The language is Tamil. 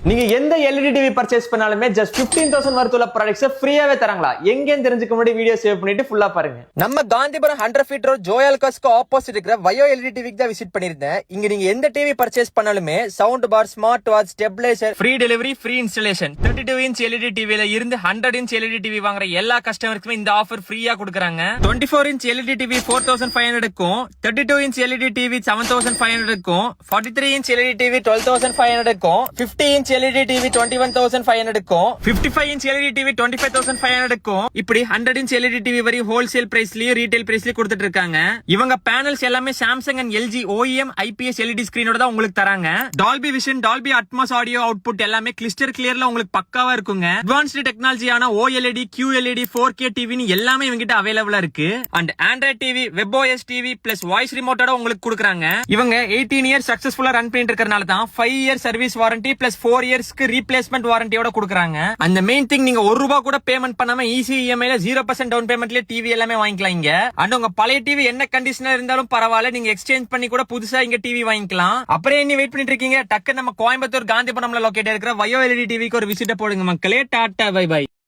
நீங்க எந்த எல்இடி டிவி பர்ச்சேஸ் பண்ணாலுமே ஜஸ்ட் 15,000 வர்த்துள்ள ப்ராடக்ட்ஸ் ஃப்ரீயாவே தராங்களா? எங்கன்னு தெரிஞ்சுக்க முன்னாடி வீடியோ சேவ் பண்ணிட்டு ஃபுல்லா பாருங்க. நம்ம காந்திபுரம் 100 ஃபீட் ரோட் ஜோயல் காஸ்க்கு ஆப்போசிட் இருக்கிற வயோ எல்இடி டிவிக்கு தான் விசிட் பண்ணிருந்தேன். இங்க நீங்க எந்த டிவி பர்ச்சேஸ் பண்ணாலுமே sound bar, smart watch, stabiliser, free delivery, free installation. 32 inch LED டிவில இருந்து 100 இன்ச் எல்இடி டிவி வாங்குற எல்லா கஸ்டமருக்குமே இந்த ஆஃபர் ஃப்ரீயா கொடுக்குறாங்க. 24 இன்ச் எல்இடி டிவி 4,500க்கும், 32 இன்ச் எல்இடி டிவி 7,500க்கும், 43 இன்ச் எல்இடி டிவி 12,500க்கும், 50 இன்ச் எல்இடி டிவி 21,500க்கும், 55 இன்ச் எல்இடி டிவி 25,500க்கும், இப்படி 100 இன்ச் எல்இடி டிவி வரை ஹோல்சேல் பிரைஸ்லயும் ரீட்டைல் பிரைஸ்லயும் கொடுத்துட்டு இருக்காங்க. இவங்க பேனல்ஸ் எல்லாமே Samsung and LG OEM IPS LED ஸ்கிரீனோட தான் உங்களுக்கு தராங்க. Dolby vision, Dolby Atmos audio output எல்லாமே கிளிஸ்டர் கிளியர்ல உங்களுக்கு பக்காவா இருக்குங்க. அட்வான்ஸ்டு டெக்னாலஜியான OLED, QLED, 4K டிவின்னு எல்லாமே இவங்கிட்ட அவைலபிளா இருக்கு. And Android TV, WebOS TV plus voice ரிமோட்டோட உங்களுக்கு கொடுக்குறாங்க. இவங்க 18 இயர்ஸ் சக்சஸ்ஃபுல்லா ரன் பண்ணிட்டு இருக்கறனால தான் 5 இயர்ஸ் சர்வீஸ் வாரண்டி பிளஸ் 4 இயர்ஸ்க்கு ரீப்ளேஸ்மெண்ட் வாரண்டியோட கொடுக்குறாங்க. அந்த மெயின் திங், நீங்க ₹1 கூட பேமெண்ட் பண்ணாம ஈஸி EMI-ல 0% டவுன் பேமெண்ட்ல டிவி எல்லாமே வாங்கிக்கலாம் இங்க. அண்ட் உங்க பழைய டிவி என்ன கண்டிஷனா இருந்தாலும் பரவாயில்ல, நீங்க எக்ஸ்சேஞ்ச் பண்ணி கூட புதுசா இங்க டிவி வாங்கிக்கலாம். அப்புறம் என்ன வெயிட் பண்ணிட்டு இருக்கீங்க? டக்கு நம்ம கோயம்புத்தூர் காந்திபுரம்ல லொகேட் இருக்கிற வயோ எல்இடி டிவிக்கு ஒரு விசிட்ட போடுங்க மக்களே. Tata bye by.